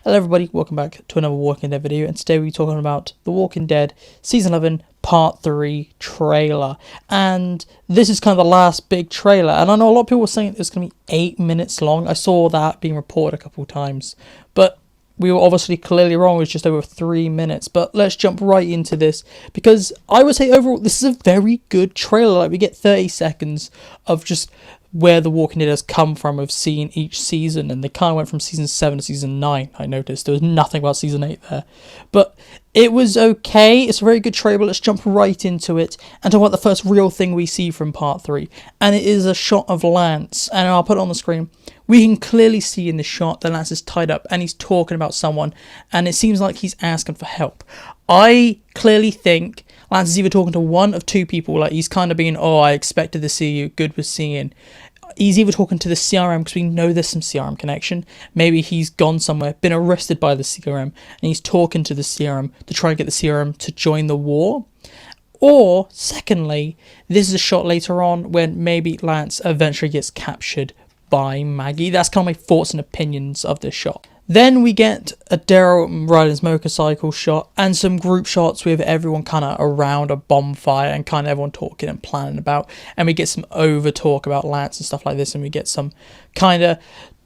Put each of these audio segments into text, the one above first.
Hello everybody, welcome back to another Walking Dead video, and today we're talking about The Walking Dead Season 11 Part 3 trailer. And this is kind of the last big trailer, and I know a lot of people were saying it's going to be 8 minutes long. I saw that being reported a couple of times, but we were obviously clearly wrong. It was just over 3 minutes. But let's jump right into this, because I would say overall this is a very good trailer. Like, we get 30 seconds of just where The Walking Dead has come from of seeing each season, and they kind of went from season 7 to season 9. I noticed there was nothing about season 8 there, but it was okay. It's a very good trailer. Let's jump right into it and talk about the first real thing we see from part 3, and it is a shot of Lance, and I'll put it on the screen. We can clearly see in the shot that Lance is tied up and he's talking about someone, and it seems like he's asking for help. I clearly think Lance is either talking to one of two people, like he's kind of being, oh, I expected to see you, good with seeing. He's either talking to the CRM, because we know there's some CRM connection. Maybe he's gone somewhere, been arrested by the CRM, and he's talking to the CRM to try and get the CRM to join the war. Or, secondly, this is a shot later on when maybe Lance eventually gets captured by Maggie. That's kind of my thoughts and opinions of this shot. Then we get a Daryl riding his motorcycle shot and some group shots with everyone kind of around a bonfire and kind of everyone talking and planning about. And we get some over talk about Lance and stuff like this. And we get some kind of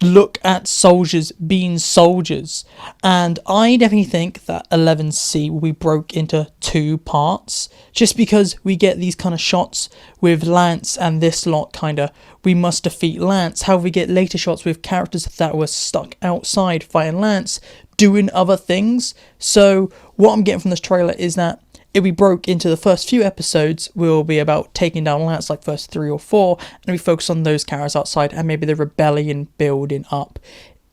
look at soldiers being soldiers. And I definitely think that 11C will be broke into 2 parts, just because we get these kind of shots with Lance and this lot kind of, we must defeat Lance. However, we get later shots with characters that were stuck outside fighting Lance doing other things. So what I'm getting from this trailer is that if we broke into the first few episodes, will be about taking down Lance, like first 3 or 4, and we focus on those characters outside and maybe the rebellion building up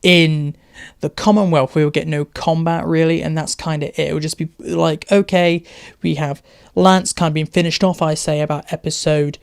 in the Commonwealth. We will get no combat really, and that's kind of it. It will just be like, okay, we have Lance kind of being finished off, I say, about episode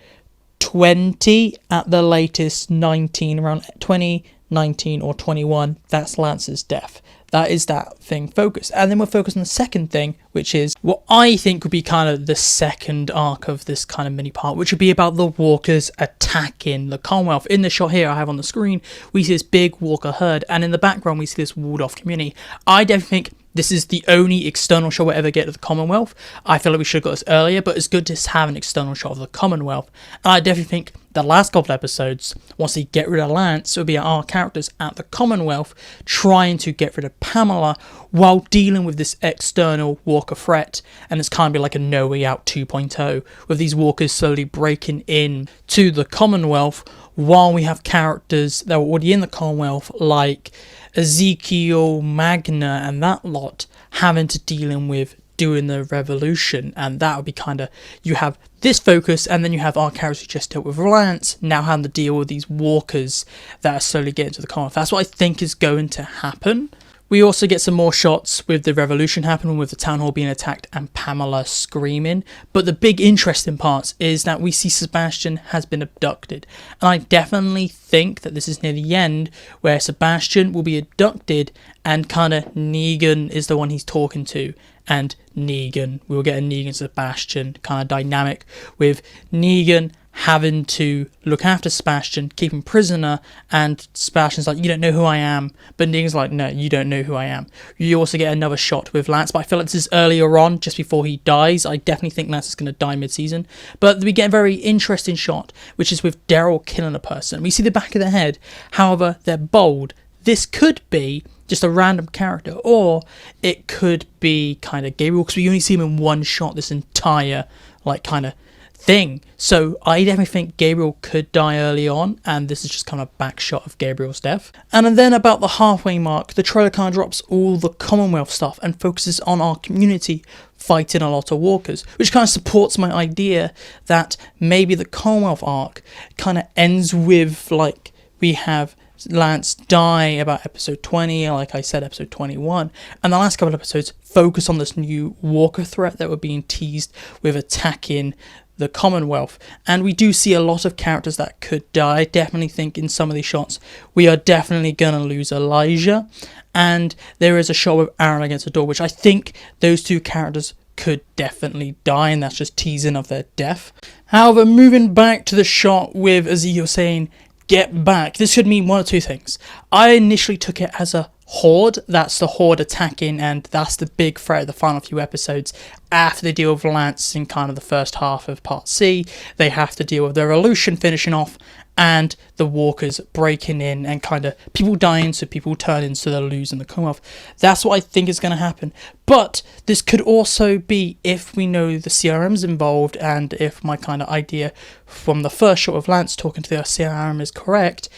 20 at the latest, 19, around 20, 19 or 21. That's Lance's death. That is that thing focused. And then we'll focus on the second thing, which is what I think would be kind of the second arc of this kind of mini part, which would be about the walkers attacking the Commonwealth. In the shot here I have on the screen, we see this big walker herd, and in the background we see this walled off community. I definitely think this is the only external shot we'll ever get of the Commonwealth. I feel like we should have got this earlier, but it's good to have an external shot of the Commonwealth. And I definitely think the last couple of episodes, once they get rid of Lance, it will be our characters at the Commonwealth trying to get rid of Pamela while dealing with this external walker threat. And it's kind of be like a No Way Out 2.0, with these walkers slowly breaking in to the Commonwealth, while we have characters that were already in the Commonwealth, like Ezekiel, Magna, and that lot, having to dealing with doing the revolution. And that would be kind of, you have this focus, and then you have our characters who just dealt with Lance now having to deal with these walkers that are slowly getting to the Commonwealth. That's what I think is going to happen. We also get some more shots with the revolution happening, with the town hall being attacked and Pamela screaming. But the big interesting part is that we see Sebastian has been abducted. And I definitely think that this is near the end, where Sebastian will be abducted and kind of Negan is the one he's talking to. And Negan, we will get a Negan-Sebastian kind of dynamic, with Negan having to look after Sebastian, keep him prisoner, and Sebastian's like, you don't know who I am, but Negan's like, no, you don't know who I am. You also get another shot with Lance, but I feel like this is earlier on, just before he dies. I definitely think Lance is going to die mid-season, but we get a very interesting shot, which is with Daryl killing a person. We see the back of their head, however, they're bold. This could be just a random character, or it could be kind of Gabriel, because we only see him in one shot this entire, like, kind of thing. So I definitely think Gabriel could die early on, and this is just kind of a back shot of Gabriel's death. And then about the halfway mark, the trailer kind of drops all the Commonwealth stuff and focuses on our community fighting a lot of walkers, which kind of supports my idea that maybe the Commonwealth arc kind of ends with, like, we have Lance die about episode 20, like I said, episode 21, and the last couple of episodes focus on this new walker threat that were being teased with attacking the Commonwealth. And we do see a lot of characters that could die. I definitely think in some of these shots we are definitely gonna lose Elijah, and there is a shot with Aaron against the door, which I think those two characters could definitely die, and that's just teasing of their death. However, moving back to the shot with Ezekiel saying, get back, this could mean one or two things. I initially took it as a Horde. That's the Horde attacking, and that's the big threat of the final few episodes. After they deal with Lance in kind of the first half of Part C, they have to deal with the Revolution finishing off, and the Walkers breaking in, and kind of people dying, so people turning, so they're losing the Commonwealth. That's what I think is going to happen. But this could also be, if we know the CRM's involved, and if my kind of idea from the first shot of Lance talking to the CRM is correct,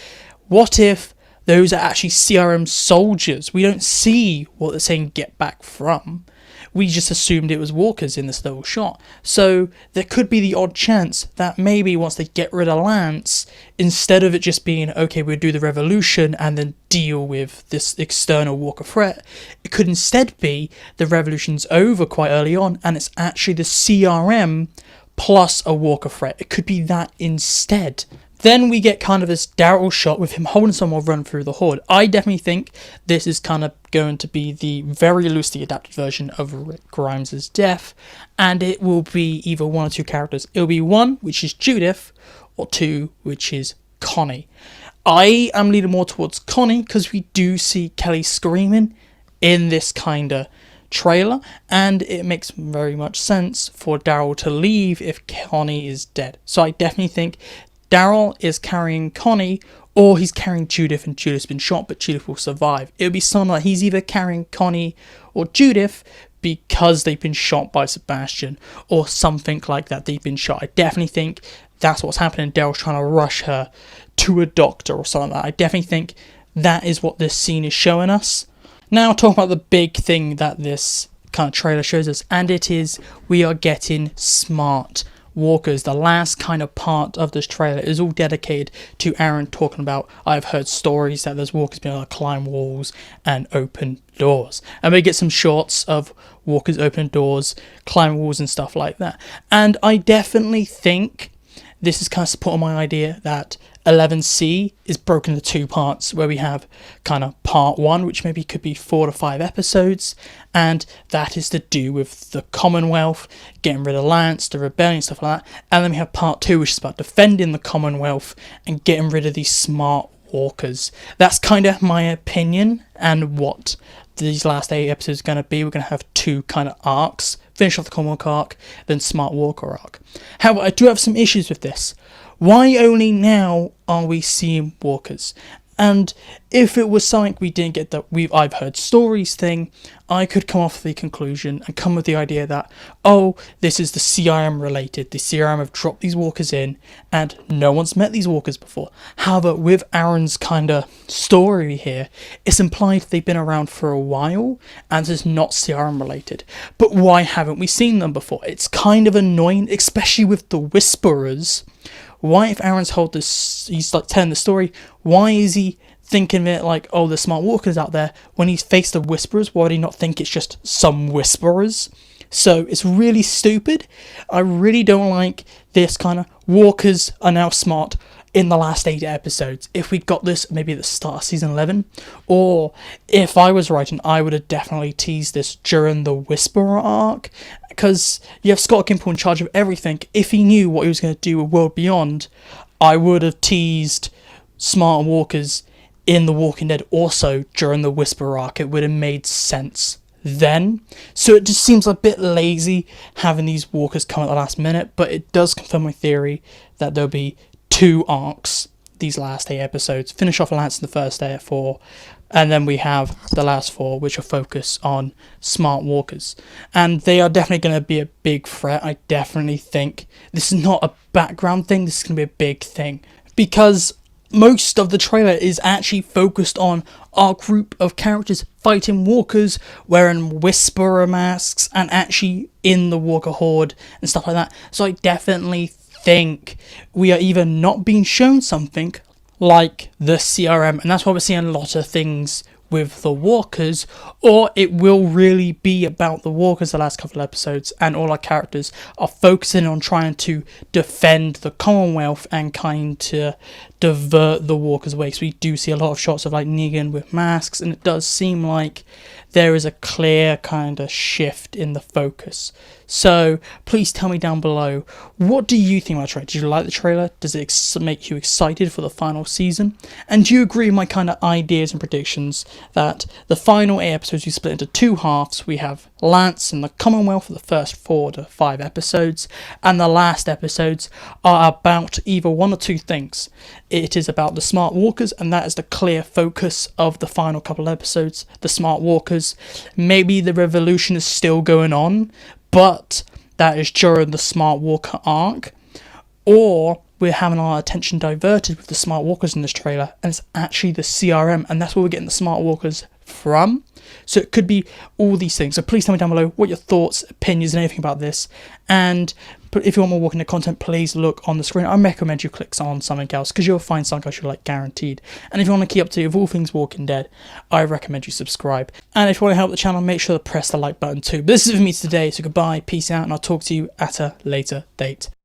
what if those are actually CRM soldiers? We don't see what they're saying get back from. We just assumed it was Walkers in this little shot. So there could be the odd chance that maybe once they get rid of Lance, instead of it just being, okay, we'll do the revolution and then deal with this external Walker threat, it could instead be the revolution's over quite early on, and it's actually the CRM plus a Walker threat. It could be that instead. Then we get kind of this Daryl shot with him holding someone run through the Horde. I definitely think this is kind of going to be the very loosely adapted version of Rick Grimes' death, and it will be either one or two characters. It'll be one, which is Judith, or two, which is Connie. I am leaning more towards Connie, because we do see Kelly screaming in this kind of trailer, and it makes very much sense for Daryl to leave if Connie is dead. So I definitely think Daryl is carrying Connie, or he's carrying Judith and Judith's been shot, but Judith will survive. It would be something like he's either carrying Connie or Judith because they've been shot by Sebastian, or something like that. They've been shot. I definitely think that's what's happening. Daryl's trying to rush her to a doctor or something like that. I definitely think that is what this scene is showing us. Now talking about the big thing that this kind of trailer shows us, and it is we are getting smart Walkers. The last kind of part of this trailer is all dedicated to Aaron talking about, I've heard stories that there's Walkers being able to climb walls and open doors. And we get some shots of Walkers opening doors, climbing walls and stuff like that. And I definitely think this is kind of supporting my idea that 11C is broken into two parts, where we have kind of part one, which maybe could be 4 to 5 episodes, and that is to do with the Commonwealth, getting rid of Lance, the rebellion, stuff like that. And then we have part 2, which is about defending the Commonwealth and getting rid of these smart Walkers. That's kind of my opinion, and what these last 8 episodes are going to be. We're going to have 2 kind of arcs. Finish off the Commonwealth arc, then Smart Walker arc. However, I do have some issues with this. Why only now are we seeing Walkers? And if it was something we didn't get, that I've heard stories thing, I could come off the conclusion and come with the idea that, oh, this is the CRM related. The CRM have dropped these Walkers in, and no one's met these Walkers before. However, with Aaron's kind of story here, it's implied they've been around for a while, and it's not CRM related. But why haven't we seen them before? It's kind of annoying, especially with the Whisperers. Why, if Aaron's he's like telling the story, why is he thinking of it like, oh, there's smart Walkers out there, when he's faced the Whisperers? Why would he not think it's just some Whisperers? So it's really stupid. I really don't like this kind of Walkers are now smart in the last 8 episodes. If we got this maybe at the start of season 11, or if I was writing, I would have definitely teased this during the Whisperer arc, because you have Scott Gimple in charge of everything. If he knew what he was going to do with World Beyond, I would have teased smart Walkers in The Walking Dead also during the Whisperer arc. It would have made sense then. So it just seems a bit lazy having these Walkers come at the last minute, but it does confirm my theory that there'll be 2 arcs these last 8 episodes. Finish off Lance in the first 4, and then we have the last 4, which are focused on smart Walkers. And they are definitely going to be a big threat. I definitely think this is not a background thing, this is going to be a big thing, because most of the trailer is actually focused on our group of characters fighting Walkers, wearing Whisperer masks, and actually in the Walker Horde and stuff like that. So I definitely think we are either not being shown something like the CRM, and that's why we're seeing a lot of things with the Walkers, or it will really be about the Walkers the last couple of episodes, and all our characters are focusing on trying to defend the Commonwealth and kind to divert the walkers away. So we do see a lot of shots of like Negan with masks, and it does seem like there is a clear kind of shift in the focus. So please tell me down below, what do you think about the trailer? Did you like the trailer? Does it make you excited for the final season? And do you agree with my kind of ideas and predictions that the final 8 episodes we split into 2 halves? We have Lance and the Commonwealth for the first 4 to 5 episodes, and the last episodes are about either one or two things. It is about the Smart Walkers, and that is the clear focus of the final couple episodes. The Smart Walkers, maybe the revolution is still going on, but that is during the Smart Walker arc, or we're having our attention diverted with the Smart Walkers in this trailer, and it's actually the CRM, and that's where we're getting the Smart Walkers from. So it could be all these things. So please tell me down below what your thoughts, opinions, and anything about this. And if you want more Walking Dead content, please look on the screen. I recommend you click on something else, because you'll find something else you like, guaranteed. And if you want to keep up to date with all things Walking Dead, I recommend you subscribe. And if you want to help the channel, make sure to press the like button too. But this is it for me today, so goodbye, peace out, and I'll talk to you at a later date.